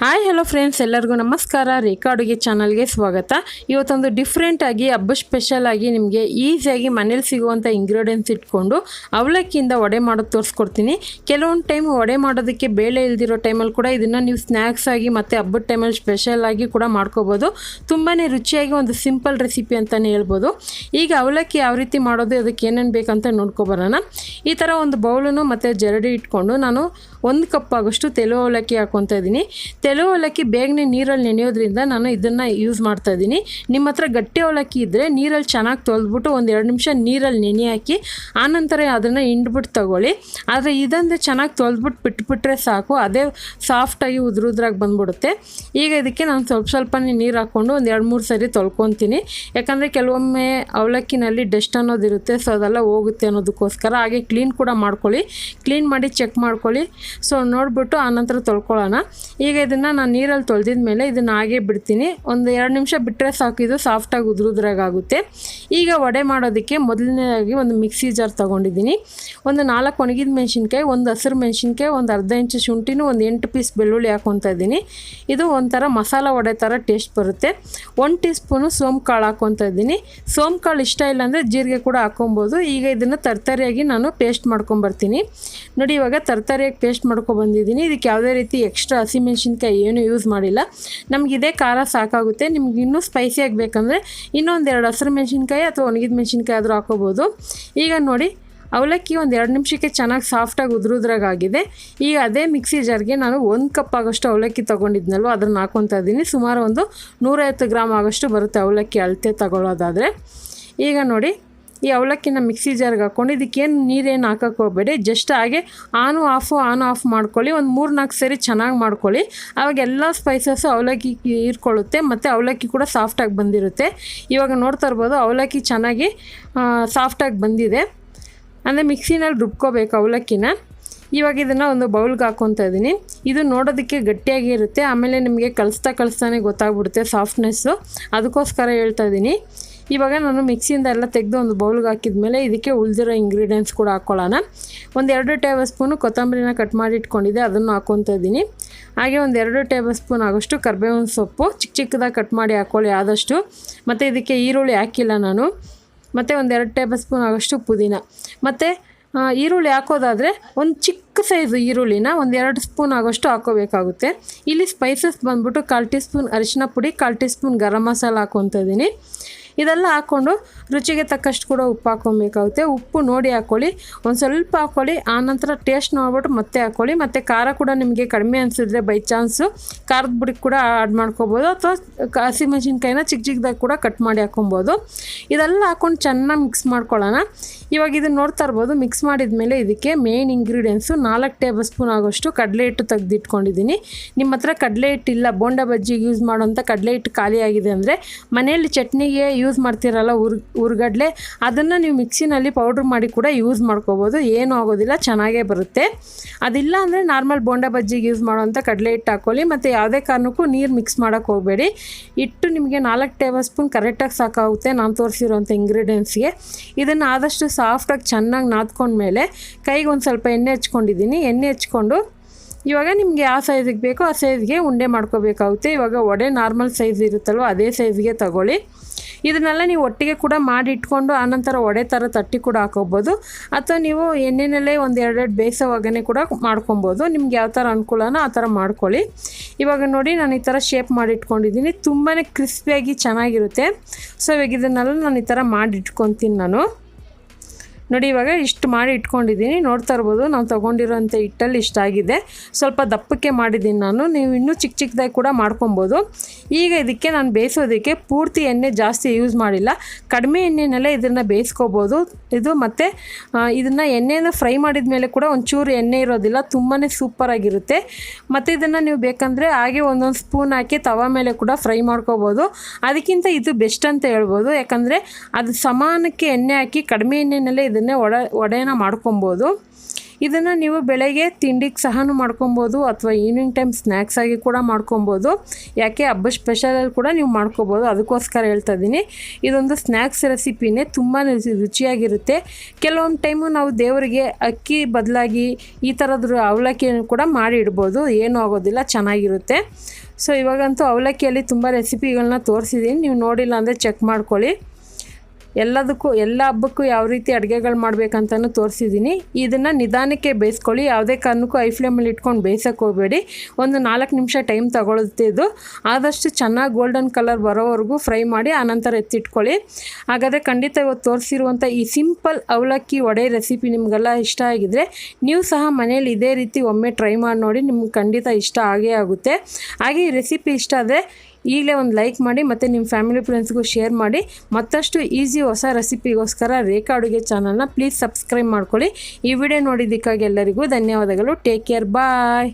Hi hello friends, ಎಲ್ಲರಿಗೂ ನಮಸ್ಕಾರ. ರೇಖಾ ಅಡುಗೆ ಚಾನಲ್ಗೆ ಸ್ವಾಗತ. ಇವತ್ತೊಂದು ಡಿಫ್ರೆಂಟಾಗಿ ಹಬ್ಬ ಸ್ಪೆಷಲಾಗಿ ನಿಮಗೆ ಈಸಿಯಾಗಿ ಮನೇಲಿ ಸಿಗುವಂಥ ಇಂಗ್ರೀಡಿಯೆಂಟ್ಸ್ ಇಟ್ಕೊಂಡು ಅವಲಕ್ಕಿಯಿಂದ ವಡೆ ಮಾಡೋದು ತೋರಿಸ್ಕೊಡ್ತೀನಿ. ಕೆಲವೊಂದು ಟೈಮ್ ವಡೆ ಮಾಡೋದಕ್ಕೆ ಬೇಳೆ ಇಲ್ದಿರೋ ಟೈಮಲ್ಲಿ ಕೂಡ ಇದನ್ನು ನೀವು ಸ್ನ್ಯಾಕ್ಸ್ ಆಗಿ ಮತ್ತು ಹಬ್ಬದ ಟೈಮಲ್ಲಿ ಸ್ಪೆಷಲಾಗಿ ಕೂಡ ಮಾಡ್ಕೋಬೋದು. ತುಂಬಾ ರುಚಿಯಾಗಿ ಒಂದು ಸಿಂಪಲ್ ರೆಸಿಪಿ ಅಂತಲೇ ಹೇಳ್ಬೋದು. ಈಗ ಅವಲಕ್ಕಿ ಯಾವ ರೀತಿ ಮಾಡೋದು, ಅದಕ್ಕೆ ಏನೇನು ಬೇಕಂತ ನೋಡ್ಕೊಬರೋಣ. ಈ ಥರ ಒಂದು ಬೌಲನ್ನು ಮತ್ತು ಜರಡಿ ಇಟ್ಕೊಂಡು ನಾನು 1 ಕಪ್ ಆಗೋಷ್ಟು ತೆಳು ಅವಲಕ್ಕಿ ಹಾಕ್ಕೊತಾ ಇದ್ದೀನಿ. ತೆಳು ಅವಲಕ್ಕಿ ಬೇಗನೆ ನೀರಲ್ಲಿ ನೆನೆಯೋದ್ರಿಂದ ನಾನು ಇದನ್ನು ಯೂಸ್ ಮಾಡ್ತಾ ಇದ್ದೀನಿ. ನಿಮ್ಮ ಹತ್ರ ಗಟ್ಟಿ ಅವಲಕ್ಕಿ ಇದ್ದರೆ ನೀರಲ್ಲಿ ಚೆನ್ನಾಗಿ ತೊಳೆದ್ಬಿಟ್ಟು 1-2 ನಿಮಿಷ ನೀರಲ್ಲಿ ನೆನೆ ಹಾಕಿ ಆನಂತರ ಅದನ್ನು ಹಿಂಡ್ಬಿಟ್ಟು ತಗೊಳ್ಳಿ. ಆದರೆ ಇದಂದರೆ ಚೆನ್ನಾಗಿ ತೊಳೆದ್ಬಿಟ್ಟು ಬಿಟ್ಬಿಟ್ರೆ ಸಾಕು, ಅದೇ ಸಾಫ್ಟಾಗಿ ಉದ್ರಾಗಿ ಬಂದ್ಬಿಡುತ್ತೆ. ಈಗ ಇದಕ್ಕೆ ನಾನು ಸ್ವಲ್ಪನೇ ನೀರು ಹಾಕ್ಕೊಂಡು 1-2-3 ಸರಿ ತೊಳ್ಕೊತೀನಿ. ಯಾಕಂದರೆ ಕೆಲವೊಮ್ಮೆ ಅವಲಕ್ಕಿನಲ್ಲಿ ಡಸ್ಟ್ ಅನ್ನೋದಿರುತ್ತೆ, ಸೊ ಅದೆಲ್ಲ ಹೋಗುತ್ತೆ ಅನ್ನೋದಕ್ಕೋಸ್ಕರ. ಹಾಗೆ ಕ್ಲೀನ್ ಕೂಡ ಮಾಡ್ಕೊಳ್ಳಿ, ಕ್ಲೀನ್ ಮಾಡಿ ಚೆಕ್ ಮಾಡ್ಕೊಳ್ಳಿ. ಸೊ ನೋಡಿಬಿಟ್ಟು ಆನಂತರ ತೊಳ್ಕೊಳ್ಳೋಣ. ಈಗ ಇದನ್ನು ನಾನು ನೀರಲ್ಲಿ ತೊಳೆದಿದ ಮೇಲೆ ಇದನ್ನು ಹಾಗೆ ಬಿಡ್ತೀನಿ. 1-2 ನಿಮಿಷ ಬಿಟ್ಟರೆ ಸಾಕು, ಇದು ಸಾಫ್ಟಾಗಿ ಉದ್ರಾಗುತ್ತೆ. ಈಗ ವಡೆ ಮಾಡೋದಕ್ಕೆ ಮೊದಲನೇದಾಗಿ ಒಂದು ಮಿಕ್ಸಿ ಜಾರ್ ತೊಗೊಂಡಿದ್ದೀನಿ. 4 ಒಣಗಿದ ಮೆಣಸಿನ್ಕಾಯಿ, 1 ಹಸಿರು ಮೆಣಸಿನ್ಕಾಯಿ, 1 ಅರ್ಧ ಇಂಚು ಶುಂಠಿನೂ, 1 8 ಪೀಸ್ ಬೆಳ್ಳುಳ್ಳಿ ಹಾಕ್ಕೊತಾ ಇದ್ದೀನಿ. ಇದು ಒಂಥರ ಮಸಾಲ ವಡೆ ಥರ ಟೇಸ್ಟ್ ಬರುತ್ತೆ. 1 ಟೀ ಸ್ಪೂನು ಸೋಂಪು ಕಾಳು ಹಾಕ್ಕೊತಾ ಇದ್ದೀನಿ. ಸೋಂಪು ಕಾಳು ಇಷ್ಟ ಇಲ್ಲ ಅಂದರೆ ಜೀರಿಗೆ ಕೂಡ ಹಾಕ್ಕೊಬೋದು. ಈಗ ಇದನ್ನು ತರ್ತರಿಯಾಗಿ ನಾನು ಪೇಸ್ಟ್ ಮಾಡ್ಕೊಂಬರ್ತೀನಿ. ನೋಡಿ, ಇವಾಗ ತರ್ತರಿಯಾಗಿ ಪೇಸ್ಟ್ ಮಾಡ್ಕೊಬಂದಿದ್ದೀನಿ. ಇದಕ್ಕೆ ಯಾವುದೇ ರೀತಿ ಎಕ್ಸ್ಟ್ರಾ ಹಸಿಮೆಣ್ಸಿನ್ಕಾಯಿ ಏನು ಯೂಸ್ ಮಾಡಿಲ್ಲ. ನಮಗಿದೇ ಖಾರ ಸಾಕಾಗುತ್ತೆ. ನಿಮ್ಗೆ ಇನ್ನೂ ಸ್ಪೈಸಿಯಾಗಿ ಬೇಕಂದರೆ ಇನ್ನೊಂದು 2 ಹಸಿರು ಮೆಣಸಿನ್ಕಾಯಿ ಅಥವಾ ಒಣಗಿದ ಮೆಣಸಿನ್ಕಾಯಿ ಆದರೂ ಹಾಕೋಬೋದು. ಈಗ ನೋಡಿ, ಅವಲಕ್ಕಿ 1-2 ನಿಮಿಷಕ್ಕೆ ಚೆನ್ನಾಗಿ ಸಾಫ್ಟಾಗಿ ಉದ್ರಾಗಿದೆ. ಈಗ ಅದೇ ಮಿಕ್ಸಿ ಜಾರ್ಗೆ ನಾನು 1 ಕಪ್ ಆಗೋಷ್ಟು ಅವಲಕ್ಕಿ ತೊಗೊಂಡಿದ್ನಲ್ವ, ಅದನ್ನು ಹಾಕ್ಕೊತಾ ಇದ್ದೀನಿ. ಸುಮಾರು ಒಂದು 150 ಗ್ರಾಮ್ ಆಗೋಷ್ಟು ಬರುತ್ತೆ ಅವಲಕ್ಕಿ ಅಳತೆ ತಗೊಳ್ಳೋದಾದರೆ. ಈಗ ನೋಡಿ, ಈ ಅವಲಕ್ಕಿನ ಮಿಕ್ಸಿ ಜಾರ್ಗೆ ಹಾಕ್ಕೊಂಡು ಇದಕ್ಕೇನು ನೀರೇನು ಹಾಕೋಕ್ಕೆ ಹೋಗಬೇಡಿ. ಜಸ್ಟ್ ಹಾಗೆ ಆನ್ ಆಫ್ ಮಾಡ್ಕೊಳ್ಳಿ. 3-4 ಸರಿ ಚೆನ್ನಾಗಿ ಮಾಡ್ಕೊಳ್ಳಿ. ಆವಾಗ ಎಲ್ಲ ಸ್ಪೈಸಸ್ಸು ಅವಲಕ್ಕಿ ಹೀರ್ಕೊಳ್ಳುತ್ತೆ ಮತ್ತು ಅವಲಕ್ಕಿ ಕೂಡ ಸಾಫ್ಟಾಗಿ ಬಂದಿರುತ್ತೆ. ಇವಾಗ ನೋಡ್ತಾ ಇರ್ಬೋದು, ಅವಲಕ್ಕಿ ಚೆನ್ನಾಗಿ ಸಾಫ್ಟಾಗಿ ಬಂದಿದೆ. ಅಂದರೆ ಮಿಕ್ಸಿನಲ್ಲಿ ರುಬ್ಕೋಬೇಕು ಅವಲಕ್ಕಿನ. ಇವಾಗ ಇದನ್ನು ಒಂದು ಬೌಲ್ಗೆ ಹಾಕ್ಕೊತಾ ಇದ್ದೀನಿ. ಇದು ನೋಡೋದಕ್ಕೆ ಗಟ್ಟಿಯಾಗಿ ಇರುತ್ತೆ, ಆಮೇಲೆ ನಿಮಗೆ ಕಲಿಸ್ತಾನೆ ಗೊತ್ತಾಗ್ಬಿಡುತ್ತೆ ಸಾಫ್ಟ್ನೆಸ್ಸು. ಅದಕ್ಕೋಸ್ಕರ ಹೇಳ್ತಾ ಇದ್ದೀನಿ. ಇವಾಗ ನಾನು ಮಿಕ್ಸಿಯಿಂದ ಎಲ್ಲ ತೆಗೆದು ಒಂದು ಬೌಲ್ಗೆ ಹಾಕಿದ ಮೇಲೆ ಇದಕ್ಕೆ ಉಳಿದಿರೋ ಇಂಗ್ರೀಡಿಯೆಂಟ್ಸ್ ಕೂಡ ಹಾಕ್ಕೊಳ್ಳೋಣ. 1-2 ಟೇಬಲ್ ಸ್ಪೂನು ಕೊತ್ತಂಬರಿನ ಕಟ್ ಮಾಡಿ ಇಟ್ಕೊಂಡಿದ್ದೆ, ಅದನ್ನು ಹಾಕ್ಕೊತಾ ಇದ್ದೀನಿ. ಹಾಗೆ 1-2 ಟೇಬಲ್ ಸ್ಪೂನ್ ಆಗೋಷ್ಟು ಕರಿಬೇವಿನ ಸೊಪ್ಪು ಚಿಕ್ಕದಾಗಿ ಕಟ್ ಮಾಡಿ ಹಾಕ್ಕೊಳ್ಳಿ ಆದಷ್ಟು. ಮತ್ತು ಇದಕ್ಕೆ ಈರುಳ್ಳಿ ಹಾಕಿಲ್ಲ ನಾನು. ಮತ್ತು 1-2 ಟೇಬಲ್ ಸ್ಪೂನ್ ಆಗೋಷ್ಟು ಪುದೀನ. ಮತ್ತು ಈರುಳ್ಳಿ ಹಾಕೋದಾದರೆ ಒಂದು ಚಿಕ್ಕ ಸೈಜು ಈರುಳ್ಳಿನ 1-2 ಸ್ಪೂನ್ ಆಗೋಷ್ಟು ಹಾಕೋಬೇಕಾಗುತ್ತೆ. ಇಲ್ಲಿ ಸ್ಪೈಸಸ್ ಬಂದ್ಬಿಟ್ಟು 1/4 ಟೀ ಸ್ಪೂನ್ ಅರಿಶಿನ ಪುಡಿ, 1/4 ಟೀ ಸ್ಪೂನ್ ಗರಂ ಮಸಾಲ ಹಾಕ್ಕೊತಾ ಇದ್ದೀನಿ. ಇದೆಲ್ಲ ಹಾಕ್ಕೊಂಡು ರುಚಿಗೆ ತಕ್ಕಷ್ಟು ಕೂಡ ಉಪ್ಪು ಹಾಕ್ಕೊಬೇಕಾಗುತ್ತೆ. ಉಪ್ಪು ನೋಡಿ ಹಾಕ್ಕೊಳ್ಳಿ, ಒಂದು ಸ್ವಲ್ಪ ಹಾಕ್ಕೊಳ್ಳಿ. ಆನಂತರ ಟೇಸ್ಟ್ ನೋಡ್ಬಿಟ್ಟು ಮತ್ತೆ ಹಾಕ್ಕೊಳ್ಳಿ. ಮತ್ತು ಖಾರ ಕೂಡ ನಿಮಗೆ ಕಡಿಮೆ ಅನಿಸಿದ್ರೆ ಬೈ ಚಾನ್ಸು ಖಾರದ ಪುಡಿ ಕೂಡ ಆ್ಯಡ್ ಮಾಡ್ಕೊಬೋದು, ಅಥವಾ ಹಸಿಮೆಣ್ಸಿನ್ಕಾಯಿನ ಚಿಕ್ಕದಾಗಿ ಕೂಡ ಕಟ್ ಮಾಡಿ ಹಾಕ್ಕೊಬೋದು. ಇದೆಲ್ಲ ಹಾಕ್ಕೊಂಡು ಚೆನ್ನಾಗಿ ಮಿಕ್ಸ್ ಮಾಡ್ಕೊಳ್ಳೋಣ. ಇವಾಗ ಇದನ್ನು ನೋಡ್ತಾ ಇರ್ಬೋದು, ಮಿಕ್ಸ್ ಮಾಡಿದ ಮೇಲೆ ಇದಕ್ಕೆ ಮೇನ್ ಇಂಗ್ರೀಡಿಯೆಂಟ್ಸು 4 ಟೇಬಲ್ ಸ್ಪೂನ್ ಆಗೋಷ್ಟು ಕಡಲೆ ಹಿಟ್ಟು ತೆಗೆದಿಟ್ಕೊಂಡಿದ್ದೀನಿ. ನಿಮ್ಮ ಹತ್ರ ಕಡಲೆ ಹಿಟ್ಟಿಲ್ಲ, ಬೋಂಡ ಬಜ್ಜಿಗೆ ಯೂಸ್ ಮಾಡೋಂಥ ಕಡಲೆ ಹಿಟ್ಟು ಖಾಲಿ ಆಗಿದೆ ಅಂದರೆ ಮನೆಯಲ್ಲಿ ಚಟ್ನಿಗೆ ಯೂಸ್ ಮಾಡ್ತಿರಲ್ಲ ಹುರ್ಗಡ್ಲೆ, ಅದನ್ನು ನೀವು ಮಿಕ್ಸಿನಲ್ಲಿ ಪೌಡ್ರ್ ಮಾಡಿ ಕೂಡ ಯೂಸ್ ಮಾಡ್ಕೋಬೋದು. ಏನೂ ಆಗೋದಿಲ್ಲ, ಚೆನ್ನಾಗೇ ಬರುತ್ತೆ. ಅದಿಲ್ಲ ಅಂದರೆ ನಾರ್ಮಲ್ ಬೋಂಡ ಬಜ್ಜಿಗೆ ಯೂಸ್ ಮಾಡೋಂಥ ಕಡಲೆ ಹಿಟ್ಟು ಹಾಕ್ಕೊಳ್ಳಿ. ಮತ್ತು ಯಾವುದೇ ಕಾರಣಕ್ಕೂ ನೀರು ಮಿಕ್ಸ್ ಮಾಡೋಕ್ಕೆ ಹೋಗಬೇಡಿ. ಹಿಟ್ಟು ನಿಮಗೆ 4 ಟೇಬಲ್ ಸ್ಪೂನ್ ಕರೆಕ್ಟಾಗಿ ಸಾಕಾಗುತ್ತೆ ನಾನು ತೋರಿಸಿರೋಂಥ ಇಂಗ್ರೀಡಿಯೆಂಟ್ಸ್ಗೆ. ಇದನ್ನು ಆದಷ್ಟು ಸಾಫ್ಟಾಗಿ ಚೆನ್ನಾಗಿ ನಾದ್ಕೊಂಡ್ಮೇಲೆ ಕೈಗೆ ಒಂದು ಸ್ವಲ್ಪ ಎಣ್ಣೆ ಹಚ್ಕೊಂಡಿದ್ದೀನಿ. ಎಣ್ಣೆ ಹಚ್ಕೊಂಡು ಇವಾಗ ನಿಮಗೆ ಯಾವ ಸೈಜಿಗೆ ಬೇಕೋ ಆ ಸೈಜ್ಗೆ ಉಂಡೆ ಮಾಡ್ಕೋಬೇಕಾಗುತ್ತೆ. ಇವಾಗ ವಡೆ ನಾರ್ಮಲ್ ಸೈಜ್ ಇರುತ್ತಲ್ವ, ಅದೇ ಸೈಜ್ಗೆ ತಗೊಳ್ಳಿ. ಇದನ್ನೆಲ್ಲ ನೀವು ಒಟ್ಟಿಗೆ ಕೂಡ ಮಾಡಿ ಇಟ್ಕೊಂಡು ಆನಂತರ ವಡೆ ಥರ ತಟ್ಟಿ ಕೂಡ ಹಾಕೋಬೋದು, ಅಥವಾ ನೀವು ಎಣ್ಣೆನಲ್ಲೇ 1-2 ಬೇಯಿಸೋವಾಗನೇ ಕೂಡ ಮಾಡ್ಕೊಬೋದು. ನಿಮ್ಗೆ ಯಾವ ಥರ ಅನುಕೂಲನೋ ಆ ಥರ ಮಾಡ್ಕೊಳ್ಳಿ. ಇವಾಗ ನೋಡಿ, ನಾನು ಈ ಥರ ಶೇಪ್ ಮಾಡಿ ಇಟ್ಕೊಂಡಿದ್ದೀನಿ. ತುಂಬಾ ಕ್ರಿಸ್ಪಿಯಾಗಿ ಚೆನ್ನಾಗಿರುತ್ತೆ. ಸೊ ಇವಾಗ ಇದನ್ನೆಲ್ಲ ನಾನು ಈ ಥರ ಮಾಡಿ ಇಟ್ಕೊತೀನಿ ನಾನು. ನೋಡಿ, ಇವಾಗ ಇಷ್ಟು ಮಾಡಿ ಇಟ್ಕೊಂಡಿದ್ದೀನಿ. ನೋಡ್ತಾ ಇರ್ಬೋದು, ನಾವು ತೊಗೊಂಡಿರೋಂಥ ಹಿಟ್ಟಲ್ಲಿ ಇಷ್ಟಾಗಿದೆ. ಸ್ವಲ್ಪ ದಪ್ಪಕ್ಕೆ ಮಾಡಿದ್ದೀನಿ ನಾನು. ನೀವು ಇನ್ನೂ ಚಿಕ್ಕದಾಗಿ ಕೂಡ ಮಾಡ್ಕೊಬೋದು. ಈಗ ಇದಕ್ಕೆ ನಾನು ಬೇಯಿಸೋದಕ್ಕೆ ಪೂರ್ತಿ ಎಣ್ಣೆ ಜಾಸ್ತಿ ಯೂಸ್ ಮಾಡಿಲ್ಲ, ಕಡಿಮೆ ಎಣ್ಣೆನಲ್ಲೇ ಇದನ್ನು ಬೇಯಿಸ್ಕೋಬೋದು. ಇದು ಮತ್ತು ಇದನ್ನು ಎಣ್ಣೆನ ಫ್ರೈ ಮಾಡಿದ ಮೇಲೆ ಕೂಡ ಒಂಚೂರು ಎಣ್ಣೆ ಇರೋದಿಲ್ಲ, ತುಂಬಾ ಸೂಪರಾಗಿರುತ್ತೆ. ಮತ್ತು ಇದನ್ನು ನೀವು ಬೇಕಂದರೆ ಹಾಗೆ 1 ಸ್ಪೂನ್ ಹಾಕಿ ತವ ಮೇಲೆ ಕೂಡ ಫ್ರೈ ಮಾಡ್ಕೋಬೋದು. ಅದಕ್ಕಿಂತ ಇದು ಬೆಸ್ಟ್ ಅಂತ ಹೇಳ್ಬೋದು. ಯಾಕಂದರೆ ಅದು ಸಮಾನಕ್ಕೆ ಎಣ್ಣೆ ಹಾಕಿ ಕಡಿಮೆ ಎಣ್ಣೆನಲ್ಲೇ ಇದನ್ನೇ ವಡೆನ ಮಾಡ್ಕೊಬೋದು. ಇದನ್ನು ನೀವು ಬೆಳಗ್ಗೆ ತಿಂಡಿಗೆ ಸಹನೂ ಮಾಡ್ಕೊಬೋದು ಅಥವಾ ಈವ್ನಿಂಗ್ ಟೈಮ್ ಸ್ನ್ಯಾಕ್ಸ್ ಆಗಿ ಕೂಡ ಮಾಡ್ಕೊಬೋದು. ಯಾಕೆ ಹಬ್ಬ ಸ್ಪೆಷಲಲ್ಲಿ ಕೂಡ ನೀವು ಮಾಡ್ಕೊಬೋದು, ಅದಕ್ಕೋಸ್ಕರ ಹೇಳ್ತಾ ಇದ್ದೀನಿ. ಇದೊಂದು ಸ್ನ್ಯಾಕ್ಸ್ ರೆಸಿಪಿನೇ, ತುಂಬಾ ರುಚಿಯಾಗಿರುತ್ತೆ. ಕೆಲವೊಂದು ಟೈಮು ನಾವು ದೇವರಿಗೆ ಅಕ್ಕಿ ಬದಲಾಗಿ ಈ ಥರದ್ದು ಅವಲಕ್ಕಿಯನ್ನು ಕೂಡ ಮಾಡಿ ಇಡ್ಬೋದು, ಏನೂ ಆಗೋದಿಲ್ಲ, ಚೆನ್ನಾಗಿರುತ್ತೆ. ಸೊ ಇವಾಗಂತೂ ಅವಲಕ್ಕಿಯಲ್ಲಿ ತುಂಬ ರೆಸಿಪಿಗಳನ್ನ ತೋರಿಸಿದ್ದೀನಿ, ನೀವು ನೋಡಿಲ್ಲ ಅಂದರೆ ಚೆಕ್ ಮಾಡ್ಕೊಳ್ಳಿ. ಎಲ್ಲ ಹಬ್ಬಕ್ಕೂ ಯಾವ ರೀತಿ ಅಡುಗೆಗಳು ಮಾಡಬೇಕಂತಲೂ ತೋರಿಸಿದ್ದೀನಿ. ಇದನ್ನು ನಿಧಾನಕ್ಕೆ ಬೇಯಿಸ್ಕೊಳ್ಳಿ, ಯಾವುದೇ ಕಾರಣಕ್ಕೂ ಐ ಫ್ಲೇಮಲ್ಲಿ ಇಟ್ಕೊಂಡು ಬೇಯಿಸೋಕ್ಕೆ ಹೋಗಬೇಡಿ. ಒಂದು 4 ನಿಮಿಷ ಟೈಮ್ ತಗೊಳುತ್ತೆ ಇದು. ಆದಷ್ಟು ಚೆನ್ನಾಗಿ ಗೋಲ್ಡನ್ ಕಲರ್ ಬರೋವರೆಗೂ ಫ್ರೈ ಮಾಡಿ ಆನಂತರ ಎತ್ತಿಟ್ಕೊಳ್ಳಿ. ಹಾಗಾದರೆ ಖಂಡಿತ ಇವತ್ತು ತೋರಿಸಿರುವಂಥ ಈ ಸಿಂಪಲ್ ಅವಲಕ್ಕಿ ವಡೆ ರೆಸಿಪಿ ನಿಮಗೆಲ್ಲ ಇಷ್ಟ ಆಗಿದರೆ ನೀವು ಸಹ ಮನೇಲಿ ಇದೇ ರೀತಿ ಒಮ್ಮೆ ಟ್ರೈ ಮಾಡಿ ನೋಡಿ, ನಿಮ್ಗೆ ಖಂಡಿತ ಇಷ್ಟ ಆಗೇ ಆಗುತ್ತೆ. ಹಾಗೆ ಈ ರೆಸಿಪಿ ಇಷ್ಟ ಆದರೆ ಈಗಲೇ ಒಂದು ಲೈಕ್ ಮಾಡಿ ಮತ್ತು ನಿಮ್ಮ ಫ್ಯಾಮಿಲಿ ಫ್ರೆಂಡ್ಸ್ಗೂ ಶೇರ್ ಮಾಡಿ. ಮತ್ತಷ್ಟು ಈಸಿ ಹೊಸ ರೆಸಿಪಿಗೋಸ್ಕರ ರೇಖಾ ಅಡುಗೆ ಚಾನಲ್ನ ಪ್ಲೀಸ್ ಸಬ್ಸ್ಕ್ರೈಬ್ ಮಾಡ್ಕೊಳ್ಳಿ. ಈ ವಿಡಿಯೋ ನೋಡಿದ್ದಕ್ಕಾಗಿ ಎಲ್ಲರಿಗೂ ಧನ್ಯವಾದಗಳು. ಟೇಕ್ ಕೇರ್, ಬಾಯ್.